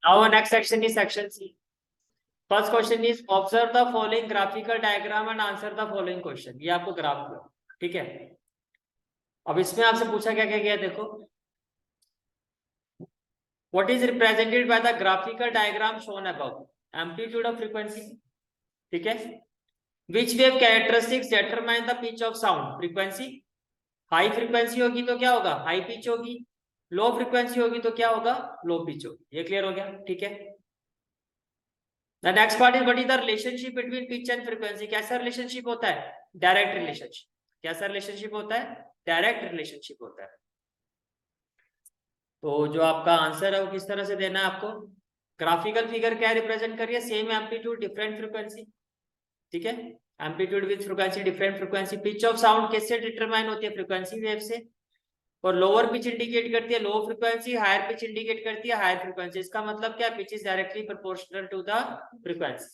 Now next section is section C. First question is observe the following graphical diagram and answer the following question. ये आपको graph किया, ठीक है। अब इसमें आपसे पूछा क्या क्या गया, देखो what is represented by the graphical diagram shown above, amplitude of frequency, ठीक है। which wave characteristics determine the pitch of sound, frequency, high frequency होगी तो क्या होगा, हाई पिच होगी, लो फ्रीक्वेंसी होगी तो क्या होगा, लो पिच होगी। ये क्लियर हो गया, ठीक है। The next part is what is the relationship between pitch and frequency. कैसा रिलेशनशिप होता है, डायरेक्ट रिलेशनशिप। कैसा रिलेशनशिप होता है, डायरेक्ट रिलेशनशिप होता है। तो जो आपका आंसर है वो किस तरह से देना है आपको, ग्राफिकल फिगर क्या रिप्रेजेंट करिए, सेम एम्पलीट्यूड डिफरेंट फ्रीक्वेंसी, ठीक है। Amplitude with frequency different frequency. Pitch of sound किससे डिटरमाइन होती है, फ्रीक्वेंसी वेव से। और लोअर पिच इंडिकेट करती है low frequency, higher pitch indicate करती है हायर फ्रीक्वेंसी। इसका मतलब क्या, pitch is directly proportional to the frequency,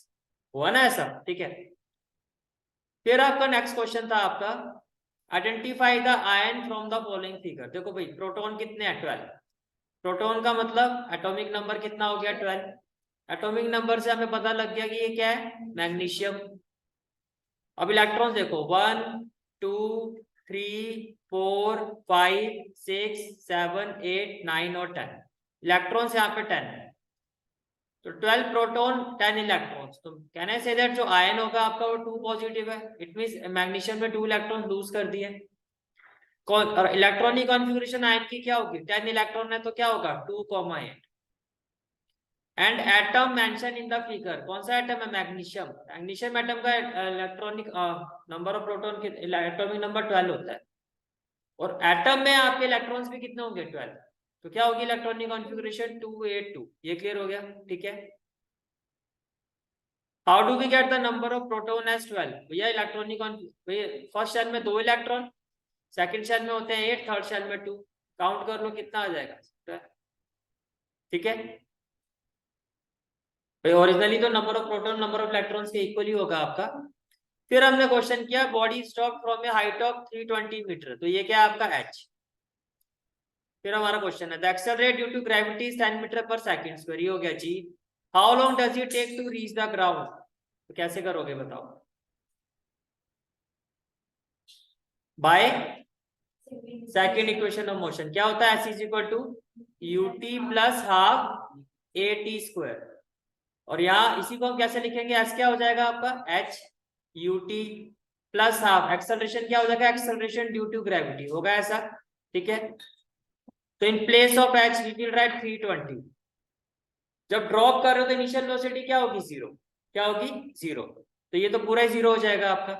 हुआ ना ऐसा, ठीक है। फिर आपका नेक्स्ट क्वेश्चन था आपका identify the ion from the following figure. देखो भाई प्रोटॉन कितने हैं, 12। प्रोटॉन का मतलब एटॉमिक नंबर कितना हो गया, 12। एटॉमिक नंबर से हमें पता लग गया कि ये क्या है, मैग्नीशियम। अब इलेक्ट्रॉन देखो 1 2 3 4 5 6 7 8 9 और 10 इलेक्ट्रॉन्स यहाँ पे 10 है। तो 12 प्रोटॉन 10 इलेक्ट्रॉन्स। तो कहना से दैट जो आयन होगा आपका वो 2 पॉजिटिव है। इट मींस मैग्नीशियम में 2 इलेक्ट्रॉन लूज कर दिए। और इलेक्ट्रॉनिक कॉन्फ़िगरेशन आयन की क्या होगी, 10 इलेक्ट्रॉन है तो क्या होगा 2,8। And atom mention in the figure, कौन सा एटम है, मैग्नीशियम। मैग्नीशियम एटम का इलेक्ट्रॉनिक नंबर ऑफ प्रोटॉन के एटॉमिक नंबर 12 होता है। और एटम में आपके इलेक्ट्रॉन्स भी कितने होंगे, 12। तो क्या होगी इलेक्ट्रॉनिक कॉन्फ़िगरेशन 282। ये क्लियर हो गया, ठीक है। How do we get the number of proton as 12, भैया इलेक्ट्रॉनिक भैया फर्स्ट शेल में 2 इलेक्ट्रॉन, सेकंड शेल में होते हैं 8, थर्ड शेल में 2। काउंट कर लो कितना आ जाएगा, 12, ठीक है। ओरिजिनली तो number of proton number of electrons के इक्वल ही होगा आपका। फिर हमने क्वेश्चन किया body stop from a height of 320 metre, तो ये क्या है आपका h। फिर हमारा क्वेश्चन है the accelerate due to gravity 10 metre per second square, ये हो गया जी। How long does it take to reach the ground, तो कैसे करोगे बताओ, by second equation of motion. क्या होता है, s is equal to ut plus half at square. और यहाँ इसी को हम कैसे लिखेंगे, s क्या हो जाएगा आपका h ut plus half acceleration क्या हो जाएगा, एक्सेलरेशन ड्यू टू ग्रेविटी होगा ऐसा, ठीक है। तो in place of h we will write 320। जब ड्रॉप कर रहे हो तो इनिशियल वेलोसिटी क्या होगी, 0। क्या होगी, 0। तो ये तो पूरा ही 0 हो जाएगा आपका।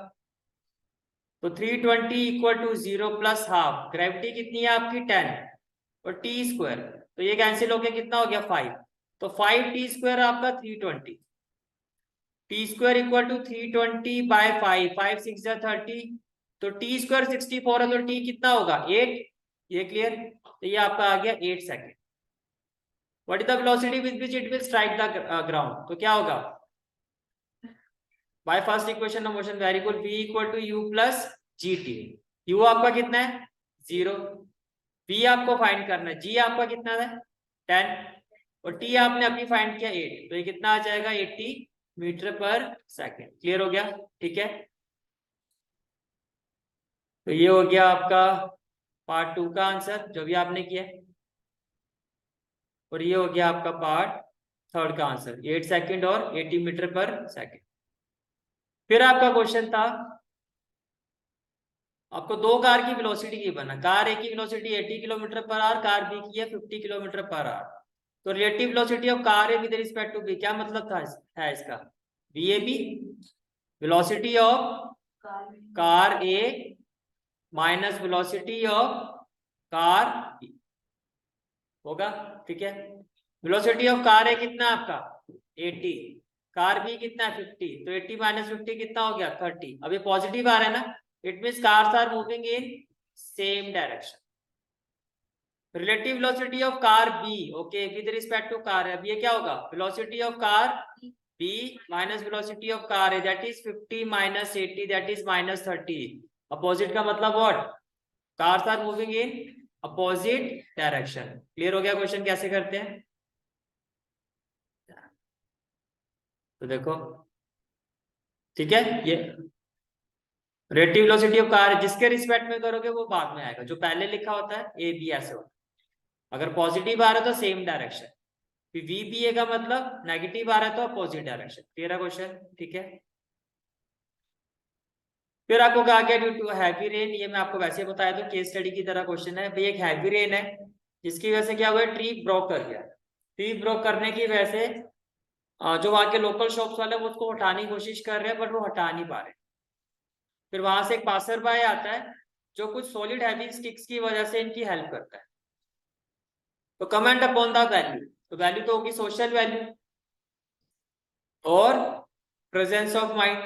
तो 320 equal to 0 plus half, gravity कितनी है आपकी 10 और टी स्क्वायर, तो ये कैंसिल हो गया, कितना हो गया 5। तो 5t स्क्वायर आपका 320, T square equal to 320 by 5, 5 6 जा 30, तो टी स्क्वायर 64 है तो टी कितना होगा 8। ये क्लियर, तो ये आपका आ गया 8 second. What is the velocity with which it will strike the ground, तो क्या होगा, by first equation of motion very good, v equal to u plus gt। u आपका कितना है 0, v आपको फाइंड करना है, g आपका कितना है 10 और t आपने अभी फाइंड किया 8, तो ये कितना आ जाएगा 80 मीटर पर सेकंड। क्लियर हो गया, ठीक है। तो ये हो गया आपका पार्ट 2 का आंसर जो भी आपने किया, और ये हो गया आपका पार्ट 3 का आंसर, 8 सेकंड और 80 मीटर पर सेकंड। फिर आपका क्वेश्चन था आपको 2 कार की वेलोसिटी की बना, कार ए की velocity 80 kilometre per hour, car B की है 50 किलोमीटर पर आवर। तो relative velocity of car A with respect to B, क्या मतलब था है इसका, V A B velocity of car A minus velocity of car B होगा, ठीक है। वेलोसिटी ऑफ कार ए कितना आपका 80, कार बी कितना है 50, तो 80 माइनस 50 कितना हो गया 30। अब ये पॉजिटिव आ रहा है ना, it means cars are moving in same direction. Relative velocity of car B, okay with respect to car, अब ये क्या होगा, velocity of car B minus velocity of car A, that is 50 minus 80, that is minus 30। Opposite का मतलब what, cars are moving in opposite direction. Clear हो गया question कैसे करते हैं। तो देखो, ठीक है, ये रिलेटिव वेलोसिटी ऑफ कार जिसके रिस्पेक्ट में करोगे वो बाद में आएगा, जो पहले लिखा होता है ए बी ऐसे होता है। अगर पॉजिटिव आ रहा है तो सेम डायरेक्शन, फिर वी बी ए का मतलब नेगेटिव आ रहा है तो अपोजिट डायरेक्शन। क्लियर क्वेश्चन, ठीक है। फिर आपको कहा गया ड्यू टू हैवी रेन, ये मैं आपको वैसे बताया तो केस स्टडी की तरह क्वेश्चन है भाई। एक हैवी रेन है जिसकी वजह से क्या हुआ, ट्री ब्रोक कर गया। ट्री ब्रोक करने की वजह से जो वहाँ के लोकल शॉप्स वाले वो उसको हटाने की कोशिश कर रहे हैं बट वो हटा नहीं पा रहे। फिर वहां से एक पासर बाय आता है जो कुछ सॉलिड हैवी स्टिक्स की वजह से इनकी हेल्प करता है। तो कमेंट अपॉन द वैल्यू, तो वैल्यू तो होगी सोशल वैल्यू और presence of mind.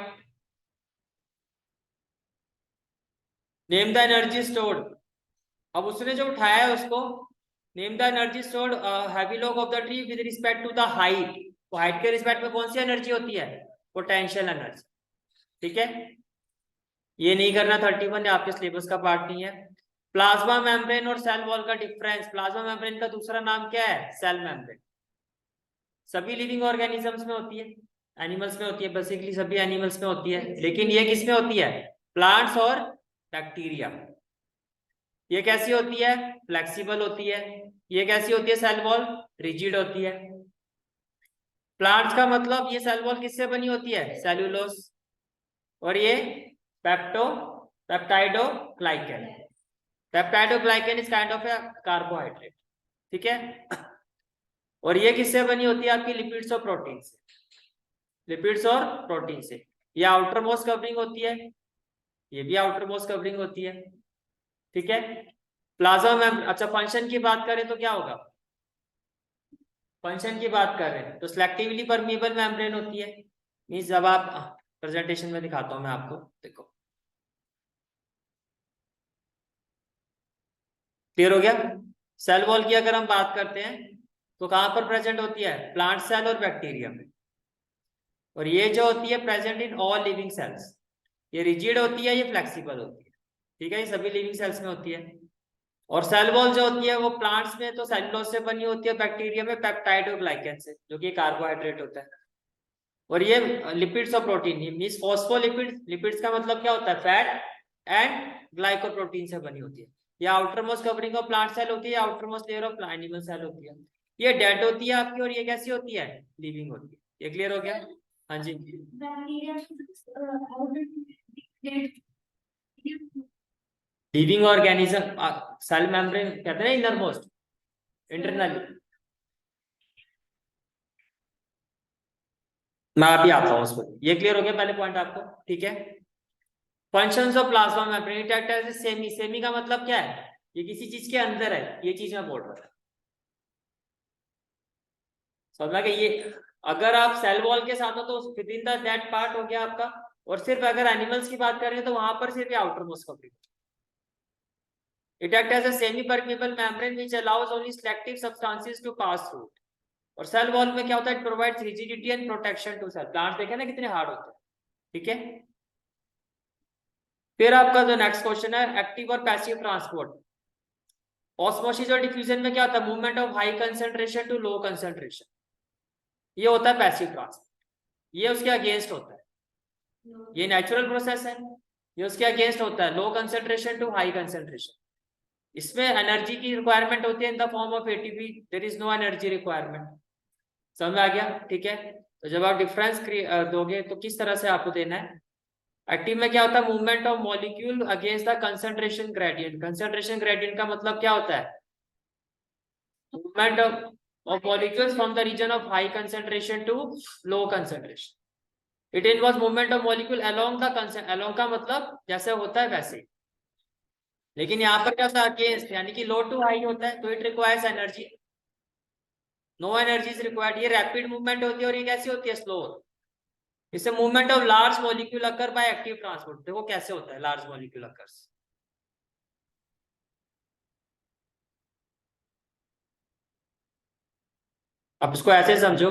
Name the energy stored, अब उसने जो उठाया है उसको, name the energy stored heavy log of the tree with respect to the height. तो हाइट के रिस्पेक्ट में कौन सी एनर्जी होती है, पोटेंशियल एनर्जी। ठीक है, ये नहीं करना 31, आपके सिलेबस का पार्ट नहीं है। प्लाज्मा मेम्ब्रेन और सेल वॉल का डिफरेंस, प्लाज्मा मेम्ब्रेन का दूसरा नाम क्या है, सेल मेम्ब्रेन। सभी लिविंग ऑर्गेनिजम्स में होती है, एनिमल्स में होती है, बेसिकली सभी एनिमल्स में होती है, लेकिन ये किस में होती है, प्लांट्स और बैक्टीरिया। ये कैसी होती है, फ्लेक्सिबल होती है। ये कैसी होती है, सेल वॉल रिजिड होती है। प्लांट्स का मतलब ये सेल वॉल किससे बनी होती है, सेल्यूलोस। और ये pepto peptidoglycan, peptidoglycan is kind of a carbohydrate. ठीक है, और ये किससे बनी होती है, आपकी लिपिड्स और प्रोटीन से, लिपिड्स और प्रोटीन से। ये आउटर मोस्ट कवरिंग होती है, ये भी आउटर मोस्ट कवरिंग होती है। ठीक है, प्लाज्मा में, अच्छा फंक्शन की बात करें तो क्या होगा, फंक्शन की बात कर रहे हैं तो सिलेक्टिवली परमिएबल मेम्ब्रेन होती है। मींस जब आप प्रेजेंटेशन में दिखाता हूं मैं आपको, देखो क्लियर हो गया। सेल वॉल की अगर हम बात करते हैं तो कहां पर प्रेजेंट होती है, प्लांट सेल और बैक्टीरिया में। और ये जो होती है present in all living cells. ये रिजिड होती है, ये फ्लेक्सिबल होती है। ठीक है, ये सभी लिविंग सेल्स में होती है। और सेल वॉल जो होती है वो प्लांट्स में तो सेलुलोज से बनी होती है, बैक्टीरिया में पेप्टाइड और ग्लाइकन से, जो कि कार्बोहाइड्रेट होता है। और ये लिपिड्स और प्रोटीन, ये मींस फॉस्फोलिपिड्स, लिपिड्स का मतलब क्या होता है, फैट एंड ग्लाइकोप्रोटीन से बनी होती है। ये outermost covering of plant cell होती है, outermost layer of animal cell होती है। ये डेड होती है आपकी, और ये कैसी होती है, लिविंग होती है। ये क्लियर हो गया, हाँ जी। लिविंग ऑर्गेनिज्म, सेल मेम्ब्रेन कहते हैं ना इनर मोस्ट, इंटरनली। मैं अभी आता हूँ उस पर, ये क्लियर हो गया पहले पॉइंट आपको, ठीक है। Functions of plasma membrane, it act as semi, semi का मतलब क्या है, ये किसी चीज के अंदर है, ये चीज मैं बोल रहा था, समझा कि ये अगर आप सेल वॉल के साथ हो तो with in the that part हो गया आपका। और सिर्फ अगर एनिमल्स की बात करें तो वहां पर सिर्फ outermost covering. It act as a semi permeable membrane which allows only selective substances to pass through. और सेल वॉल में क्या होता है, it provides rigidity and protection to cell. Plant देखे ना कितने हार्ड होते हैं, ठीक है। फिर आपका जो नेक्स्ट क्वेश्चन है, एक्टिव और पैसिव ट्रांसपोर्ट। ऑस्मोसिस और डिफ्यूजन में क्या होता है, movement of high concentration to low concentration, ये होता है पैसिव ट्रांसपोर्ट। ये उसके अगेंस्ट होता है, ये नेचुरल प्रोसेस है। ये उसके अगेंस्ट होता है, low concentration to high concentration. इसमें एनर्जी की रिक्वायरमेंट होती है in the form of ATP, there is no energy requirement. समझ में आ गया, ठीक है। तो जब आप डिफरेंस दोगे तो किस तरह से आपको देना है। एक्टिव में क्या होता है, movement of molecule against the concentration gradient. Concentration gradient का मतलब क्या होता है, movement of molecules from the region of high concentration to low concentration. It involves movement of molecule along the along का मतलब जैसे होता है वैसे। लेकिन यहाँ पर क्या होता है, अगेंस्ट, यानी कि लो टू हाई होता है, तो it requires energy. No energy is required. ये रैपिड मूवमेंट होती है और ये कैसी होती है, स्लो। इससे movement of large molecule occur by active transport. देखो कैसे होता है लार्ज मॉलिक्यूल अकर्स। अब इसको ऐसे समझो,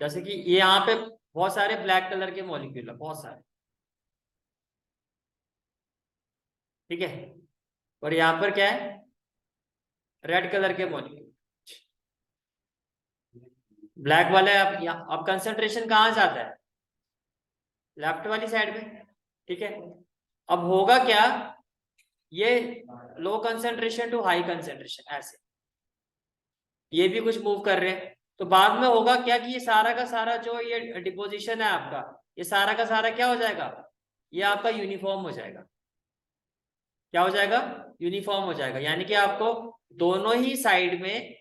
जैसे कि ये यहाँ पे बहुत सारे ब्लैक कलर के मॉलिक्यूल है, बहुत सारे, ठीक है। और यहाँ पर क्या है, रेड कलर के मॉलिक्यूल, ब्लैक वाले अब कंसंट्रेशन कहाँ जाता है, लेफ्ट वाली साइड में, ठीक है। अब होगा क्या, ये low concentration to high concentration, ऐसे ये भी कुछ मूव कर रहे हैं, तो बाद में होगा क्या कि ये सारा का सारा जो ये डिपोजिशन है आपका, ये सारा का सारा क्या हो जाएगा, ये आपका यूनिफॉर्म हो जाएगा। क्या हो जाएगा, यूनिफॉर्म हो जाएगा, यानी कि आपको दोनों ही साइड में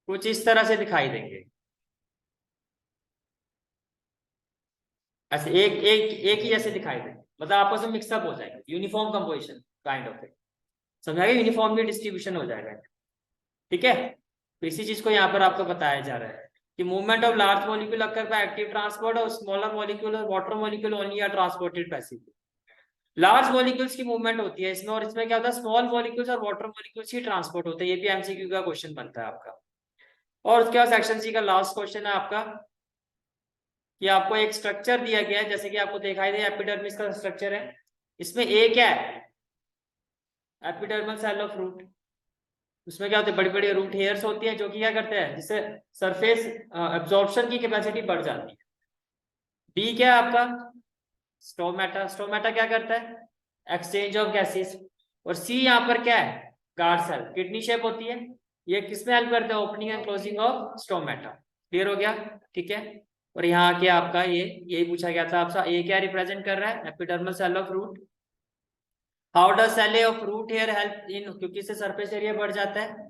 कुछ इस तरह से दिखाई देंगे, ऐसे एक एक एक ही जैसे दिखाई देंगे, मतलब आपस में मिक्सअप हो जाएगा, यूनिफॉर्म कंपोजिशन काइंड ऑफ, समझाएगा, यूनिफॉर्मली डिस्ट्रीब्यूशन हो जाएगा, ठीक है। तो इसी चीज को यहाँ पर आपको बताया जा रहा है कि movement of large molecule occur by active transport और स्मॉलर मॉलिक्यूल और water molecule only are transported passively. Large molecules की मूवमेंट होती है इसमें, और इसमें क्या होता है, स्मॉल मॉलिक्यूल्स और वाटर मॉलिक्यूल्स ही ट्रांसपोर्ट होते हैं। ये भी एमसीक्यू का क्वेश्चन बनता है आपका। और उसके बाद सेक्शन सी का लास्ट क्वेश्चन है आपका कि आपको एक स्ट्रक्चर दिया गया है, जैसे कि आपको दिखाई दे एपिडर्मिस का स्ट्रक्चर है, इसमें ए क्या है, एपिडर्मल सेल ऑफ रूट, उसमें क्या होते हैं, बड़ी बड़ी रूट हेयर्स होती हैं जो कि क्या करते हैं, जिससे सरफेस एब्जॉर्प्शन की कैपेसिटी बढ़ जाती है। बी क्या है आपका, स्टोमेटा, स्टोमेटा क्या करता है, एक्सचेंज ऑफ गैसेस। और सी यहाँ पर क्या है, गार्ड सेल, किडनी शेप होती है, ये किसमें हेल्प करता है, opening and closing of stomata. Clear हो गया, ठीक है। और यहाँ आके आपका ये यही पूछा गया था आपसे, ये क्या रिप्रेजेंट कर रहा है, epidermal cell of root. How does cell of root hair help in, क्योंकि इससे सरफेस एरिया बढ़ जाता है।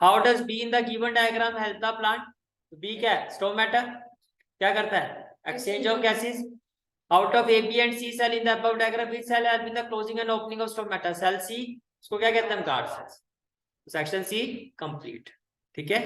How does B in the given diagram help the plant, B क्या है, स्टोमेटा, क्या करता है, exchange of gases. Out of A B and C cell in the above diagram which cell has been the closing and opening of stomata, cell C, इसको क्या कहते हैं, guard cells. Section C complete, ठीक है।